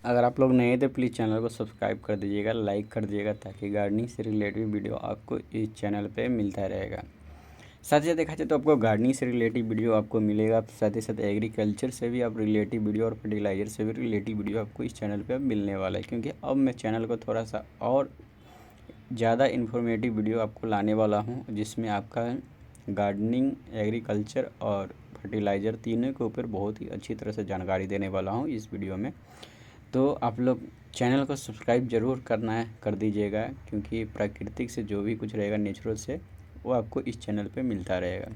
अगर आप लोग नए थे प्लीज़ चैनल को सब्सक्राइब कर दीजिएगा, लाइक कर दीजिएगा, ताकि गार्डनिंग से रिलेटेड वीडियो आपको इस चैनल पे मिलता रहेगा। साथ ही साथ देखा जाए तो आपको गार्डनिंग से रिलेटिव वीडियो आपको मिलेगा, साथ ही साथ एग्रीकल्चर से भी आप रिलेटिव वीडियो और फर्टिलाइज़र से भी रिलेटिव वीडियो आपको इस चैनल पे अब मिलने वाला है। क्योंकि अब मैं चैनल को थोड़ा सा और ज़्यादा इन्फॉर्मेटिव वीडियो आपको लाने वाला हूँ, जिसमें आपका गार्डनिंग, एग्रीकल्चर और फर्टिलाइज़र तीनों के ऊपर बहुत ही अच्छी तरह से जानकारी देने वाला हूँ इस वीडियो में। तो आप लोग चैनल को सब्सक्राइब ज़रूर कर दीजिएगा, क्योंकि प्राकृतिक से जो भी कुछ रहेगा नेचुरल से, वो आपको इस चैनल पे मिलता रहेगा।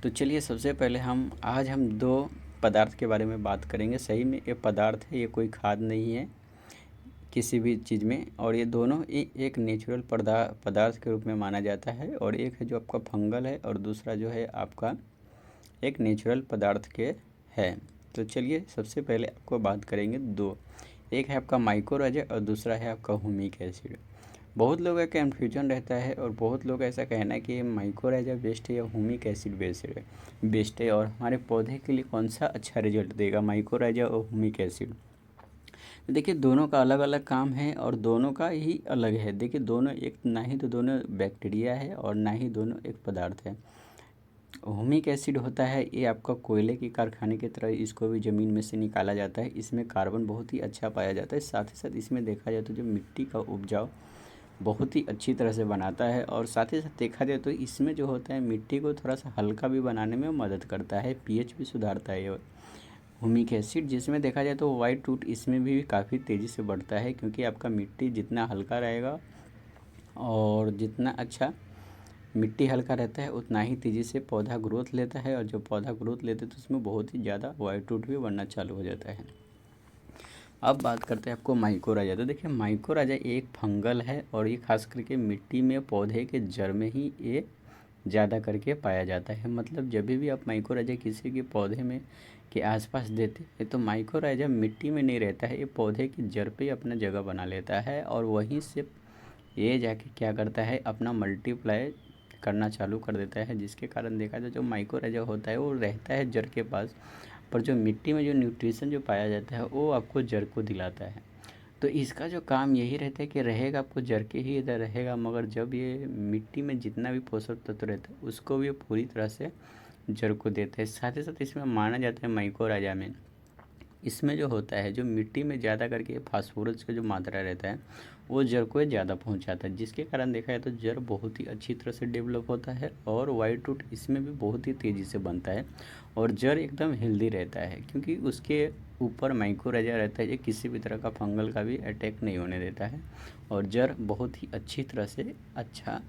तो चलिए सबसे पहले आज हम दो पदार्थ के बारे में बात करेंगे। सही में ये पदार्थ है, ये कोई खाद नहीं है किसी भी चीज़ में, और ये दोनों एक नेचुरल पदार्थ के रूप में माना जाता है। और एक है जो आपका फंगल है, और दूसरा जो है आपका एक नेचुरल पदार्थ के है। तो चलिए सबसे पहले आपको बात करेंगे दो, एक है आपका माइकोराइज़ा और दूसरा है आपका ह्यूमिक एसिड। बहुत लोगों का कन्फ्यूजन रहता है, और बहुत लोग ऐसा कहना है कि माइकोराइज़ा बेस्ट है या ह्यूमिक एसिड बेस्ट है, और हमारे पौधे के लिए कौन सा अच्छा रिजल्ट देगा, माइकोराइज़ा और ह्यूमिक एसिड। देखिए दोनों का अलग अलग काम है, और दोनों का ही अलग है। देखिए दोनों एक ना ही तो दोनों बैक्टीरिया है, और ना ही दोनों एक पदार्थ है। ह्यूमिक एसिड होता है, ये आपका कोयले की कारखाने की तरह इसको भी ज़मीन में से निकाला जाता है। इसमें कार्बन बहुत ही अच्छा पाया जाता है। साथ ही साथ इसमें देखा जाए तो जो मिट्टी का उपजाऊ बहुत ही अच्छी तरह से बनाता है, और साथ ही साथ देखा जाए तो इसमें जो होता है मिट्टी को थोड़ा सा हल्का भी बनाने में मदद करता है, पीएच भी सुधारता है ये ह्यूमिक एसिड। जिसमें देखा जाए तो वाइट रूट इसमें भी काफ़ी तेज़ी से बढ़ता है, क्योंकि आपका मिट्टी जितना हल्का रहेगा और जितना अच्छा मिट्टी हल्का रहता है, उतना ही तेज़ी से पौधा ग्रोथ लेता है, और जब पौधा ग्रोथ लेते हैं तो उसमें बहुत ही ज़्यादा वाइट रूट भी बढ़ना चालू हो जाता है। अब बात करते हैं आपको माइकोराइज़ा। तो देखिए माइकोराइज़ा एक फंगल है, और ये खास करके मिट्टी में पौधे के जड़ में ही ये ज़्यादा करके पाया जाता है। मतलब जब भी आप माइकोराइज़ा किसी के पौधे में के आसपास देते हैं तो माइकोराइज़ा मिट्टी में नहीं रहता है, ये पौधे की जड़ पे अपना जगह बना लेता है, और वहीं से ये जाके क्या करता है, अपना मल्टीप्लाई करना चालू कर देता है। जिसके कारण देखा जाए जो माइकोराइज़ा होता है वो रहता है जड़ के पास, पर जो मिट्टी में जो न्यूट्रिशन जो पाया जाता है वो आपको जड़ को दिलाता है। तो इसका जो काम यही रहता है कि रहेगा आपको जड़ के ही इधर रहेगा, मगर जब ये मिट्टी में जितना भी पोषक तत्व रहता है उसको भी पूरी तरह से जड़ को देता है। साथ ही साथ इसमें माना जाता है माइकोराइज़ा में, इसमें जो होता है जो मिट्टी में ज़्यादा करके फास्फोरस का जो मात्रा रहता है वो जड़ को ज़्यादा पहुंचाता है, जिसके कारण देखा जाए तो जड़ बहुत ही अच्छी तरह से डेवलप होता है, और वाइट रूट इसमें भी बहुत ही तेज़ी से बनता है, और जड़ एकदम हेल्दी रहता है, क्योंकि उसके ऊपर माइकोराइज़ा रहता है। ये किसी भी तरह का फंगल का भी अटैक नहीं होने देता है, और जड़ बहुत ही अच्छी तरह से अच्छा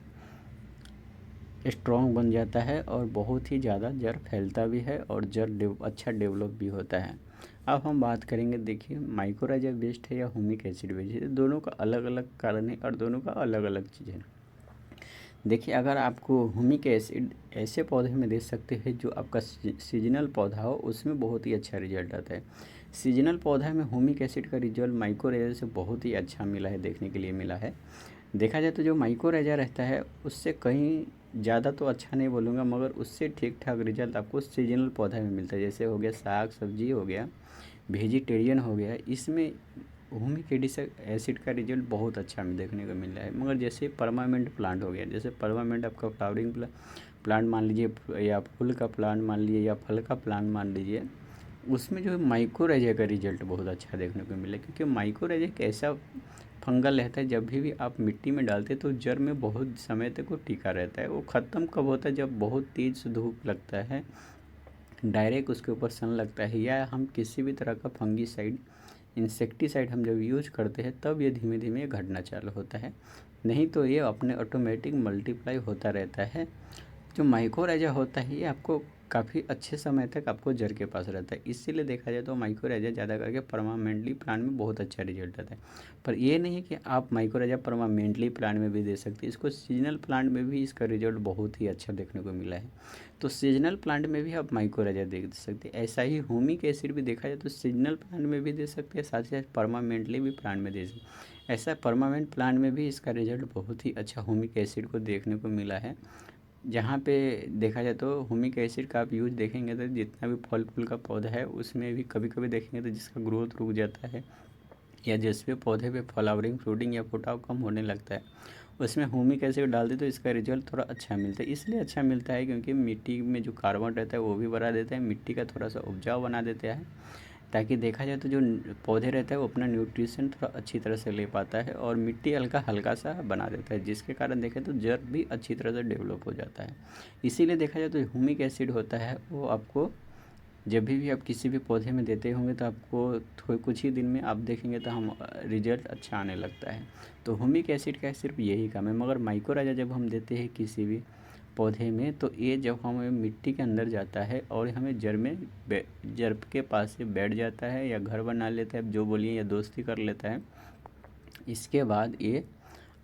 स्ट्रॉन्ग बन जाता है, और बहुत ही ज़्यादा जड़ फैलता भी है, और जड़ अच्छा डेवलप भी होता है। अब हम बात करेंगे, देखिए माइकोराइज़ा बेस्ट है या ह्यूमिक एसिड बेस्ट है, दोनों का अलग अलग कारण है, और दोनों का अलग अलग चीज़ है। देखिए अगर आपको ह्यूमिक एसिड ऐसे पौधे में दे सकते हैं जो आपका सीजनल पौधा हो, उसमें बहुत ही अच्छा रिजल्ट आता है। सीजनल पौधा में ह्यूमिक एसिड का रिजल्ट माइकोराइज़ा से बहुत ही अच्छा मिला है, देखने के लिए मिला है। देखा जाए तो जो माइकोराइज़ा रहता है उससे कहीं ज़्यादा तो अच्छा नहीं बोलूँगा, मगर उससे ठीक ठाक रिजल्ट आपको सीजनल पौधा में मिलता है। जैसे हो गया साग सब्जी हो गया, वेजिटेरियन हो गया, इसमें ह्यूमिक एसिड का रिजल्ट बहुत अच्छा हमें देखने को मिल रहा है। मगर जैसे परमानेंट प्लांट हो गया, जैसे परमानेंट आपका फ्लावरिंग प्लांट मान लीजिए, या फूल का प्लांट मान लीजिए, या फल का प्लांट मान लीजिए, उसमें जो माइकोराइज़ा का रिजल्ट बहुत अच्छा देखने को मिला, क्योंकि माइकोराइज़ा एक ऐसा फंगल रहता है जब भी आप मिट्टी में डालते हैं तो जड़ में बहुत समय तक वो टिका रहता है। वो ख़त्म कब होता है, जब बहुत तेज़ धूप लगता है, डायरेक्ट उसके ऊपर सन लगता है, या हम किसी भी तरह का फंगीसाइड इंसेक्टिसाइड हम जब यूज करते हैं तब ये धीमे धीमे घटना चालू होता है, नहीं तो ये अपने ऑटोमेटिक मल्टीप्लाई होता रहता है। जो माइकोराइज़ा होता है ये आपको काफ़ी अच्छे समय तक आपको जड़ के पास रहता है, इसीलिए देखा जाए तो माइकोराइज़ा ज़्यादा करके परमानेंटली प्लांट में बहुत अच्छा रिजल्ट आता है। पर ये नहीं है कि आप माइकोराइज़ा परमानेंटली प्लांट में भी दे सकते हैं, इसको सीजनल प्लांट में भी इसका रिजल्ट बहुत ही अच्छा देखने को मिला है। तो सीजनल प्लांट में भी आप माइकोराइज़ा दे सकते हैं। ऐसा ही ह्यूमिक एसिड भी देखा जाए तो सीजनल प्लांट में भी दे सकते हैं, साथ ही साथ परमानेंटली भी प्लांट में दे सकते हैं। ऐसा परमानेंट प्लांट में भी इसका रिजल्ट बहुत ही अच्छा ह्यूमिक एसिड को देखने को मिला है। जहाँ पे देखा जाए तो ह्यूमिक एसिड का आप यूज देखेंगे तो जितना भी फल फूल का पौधा है उसमें भी कभी कभी देखेंगे तो जिसका ग्रोथ रुक जाता है या जिस पे पौधे पे फ्लावरिंग फ्रूटिंग या फुटाव कम होने लगता है उसमें ह्यूमिक एसिड डाल दे तो इसका रिजल्ट थोड़ा अच्छा मिलता है। इसलिए अच्छा मिलता है क्योंकि मिट्टी में जो कार्बन रहता है वो भी बढ़ा देता है, मिट्टी का थोड़ा सा उपजाऊ बना देता है, ताकि देखा जाए तो जो पौधे रहता है वो अपना न्यूट्रिशन थोड़ा अच्छी तरह से ले पाता है और मिट्टी हल्का हल्का सा बना देता है, जिसके कारण देखें तो जड़ भी अच्छी तरह से डेवलप हो जाता है। इसीलिए देखा जाए तो ह्यूमिक एसिड होता है वो आपको जब भी आप किसी भी पौधे में देते होंगे तो आपको थोड़े कुछ ही दिन में आप देखेंगे तो हम रिजल्ट अच्छा आने लगता है। तो ह्यूमिक एसिड का सिर्फ यही काम है। मगर माइक्रोराइजा जब हम देते हैं किसी भी पौधे में तो ये जब हमें मिट्टी के अंदर जाता है और हमें जड़ में जड़ के पास से बैठ जाता है या घर बना लेता है जो बोलिए या दोस्ती कर लेता है, इसके बाद ये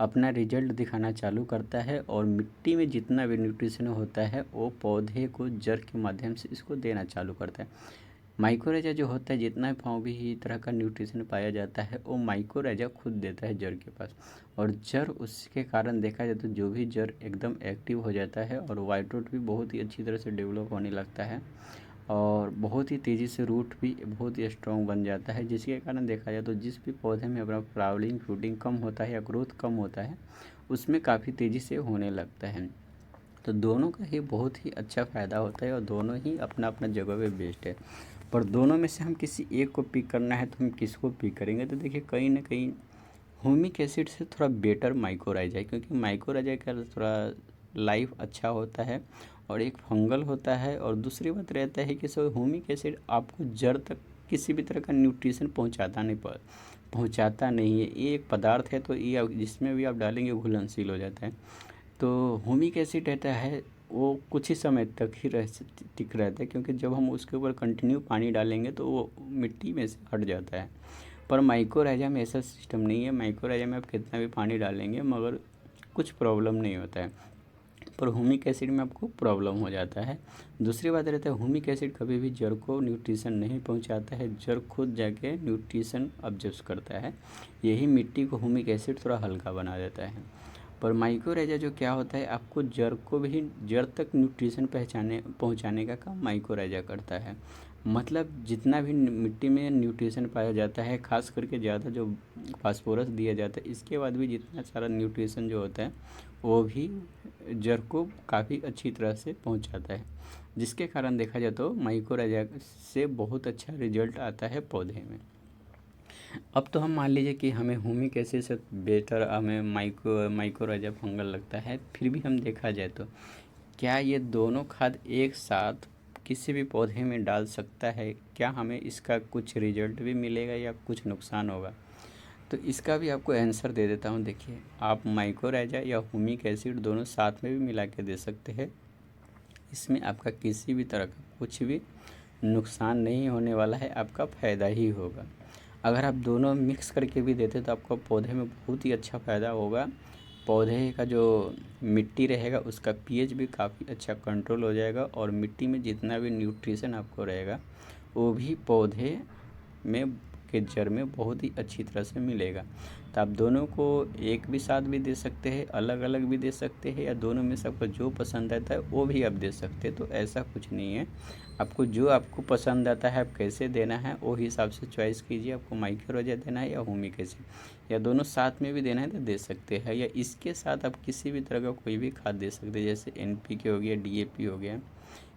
अपना रिजल्ट दिखाना चालू करता है और मिट्टी में जितना भी न्यूट्रिशन होता है वो पौधे को जड़ के माध्यम से इसको देना चालू करता है। माइक्रोराइजा जो होता है जितना भी तरह का न्यूट्रिशन पाया जाता है वो माइक्रोराइजा खुद देता है जड़ के पास, और जड़ उसके कारण देखा जाए तो जो भी जड़ एकदम एक्टिव हो जाता है और वाइट रूट भी बहुत ही अच्छी तरह से डेवलप होने लगता है और बहुत ही तेज़ी से रूट भी बहुत ही स्ट्रॉन्ग बन जाता है, जिसके कारण देखा जाए तो जिस भी पौधे में अपना फ्लावरिंग फ्रूटिंग कम होता है या ग्रोथ कम होता है उसमें काफ़ी तेज़ी से होने लगता है। तो दोनों का ही बहुत ही अच्छा फ़ायदा होता है और दोनों ही अपना अपना जगह पे बेस्ट है। पर दोनों में से हम किसी एक को पिक करना है तो हम किसको पिक करेंगे, तो देखिए कहीं ना कहीं ह्यूमिक एसिड से थोड़ा बेटर माइक्रोराइजा है, क्योंकि माइक्रोराइजा का थोड़ा लाइफ अच्छा होता है और एक फंगल होता है, और दूसरी बात रहता है कि सो ह्यूमिक एसिड आपको जड़ तक किसी भी तरह का न्यूट्रिशन पहुंचाता नहीं है। ये एक पदार्थ है तो ये जिसमें भी आप डालेंगे घुलनशील हो जाता है। तो ह्यूमिक एसिड रहता है वो कुछ ही समय तक ही टिक रहता है, क्योंकि जब हम उसके ऊपर कंटिन्यू पानी डालेंगे तो वो मिट्टी में से हट जाता है। पर माइक्रोराइजा में ऐसा सिस्टम नहीं है। माइक्रोराइजा में आप कितना भी पानी डालेंगे मगर कुछ प्रॉब्लम नहीं होता है, पर ह्यूमिक एसिड में आपको प्रॉब्लम हो जाता है। दूसरी बात रहता है ह्यूमिक एसिड कभी भी जड़ को न्यूट्रिशन नहीं पहुंचाता है, जड़ खुद जाके न्यूट्रिशन ऑब्जर्व करता है। यही मिट्टी को ह्यूमिक एसिड थोड़ा हल्का बना देता है। पर माइक्रोराइजा जो क्या होता है आपको जड़ को भी जड़ तक न्यूट्रिशन पहुंचाने का काम माइक्रोराइजा करता है। मतलब जितना भी मिट्टी में न्यूट्रिशन पाया जाता है, खास करके ज़्यादा जो फास्फोरस दिया जाता है, इसके बाद भी जितना सारा न्यूट्रिशन जो होता है वो भी जड़ को काफ़ी अच्छी तरह से पहुंचाता है, जिसके कारण देखा जाए तो माइक्रोराइजा से बहुत अच्छा रिजल्ट आता है पौधे में। अब तो हम मान लीजिए कि हमें ह्यूमिक एसिड से बेटर हमें माइक्रोराइजा फंगल लगता है, फिर भी हम देखा जाए तो क्या ये दोनों खाद एक साथ किसी भी पौधे में डाल सकता है? क्या हमें इसका कुछ रिजल्ट भी मिलेगा या कुछ नुकसान होगा? तो इसका भी आपको आंसर दे देता हूँ। देखिए, आप माइक्रोराइजा या ह्यूमिक एसिड दोनों साथ में भी मिला के दे सकते हैं। इसमें आपका किसी भी तरह का कुछ भी नुकसान नहीं होने वाला है, आपका फ़ायदा ही होगा। अगर आप दोनों मिक्स करके भी देते तो आपको पौधे में बहुत ही अच्छा फ़ायदा होगा। पौधे का जो मिट्टी रहेगा उसका पीएच भी काफ़ी अच्छा कंट्रोल हो जाएगा और मिट्टी में जितना भी न्यूट्रिशन आपको रहेगा वो भी पौधे में के जड़ में बहुत ही अच्छी तरह से मिलेगा। तो आप दोनों को एक भी साथ भी दे सकते हैं, अलग अलग भी दे सकते हैं, या दोनों में से आपको जो पसंद आता है वो भी आप दे सकते हैं। तो ऐसा कुछ नहीं है, आपको जो आपको पसंद आता है आप कैसे देना है वो हिसाब से चॉइस कीजिए। आपको माइक्रोराइजा देना है या ह्यूमिक एसिड या दोनों साथ में भी देना है तो दे सकते हैं, या इसके साथ आप किसी भी तरह का कोई भी खाद दे सकते हैं, जैसे NPK हो गया, DAP हो गया,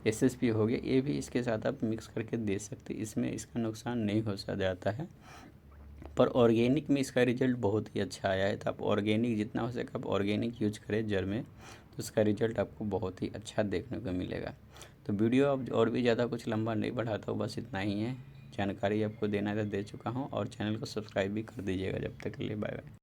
SSP हो गया, ये भी इसके साथ आप मिक्स करके दे सकते हैं। इसमें इसका नुकसान नहीं हो जाता है। पर ऑर्गेनिक में इसका रिज़ल्ट बहुत ही अच्छा आया है। तो आप ऑर्गेनिक जितना हो सके आप ऑर्गेनिक यूज करें जड़ में, तो उसका रिज़ल्ट आपको बहुत ही अच्छा देखने को मिलेगा। तो वीडियो अब और भी ज़्यादा कुछ लंबा नहीं बढ़ाता हूँ, बस इतना ही है। जानकारी आपको देना था दे चुका हूँ, और चैनल को सब्सक्राइब भी कर दीजिएगा। जब तक के लिए बाय बाय।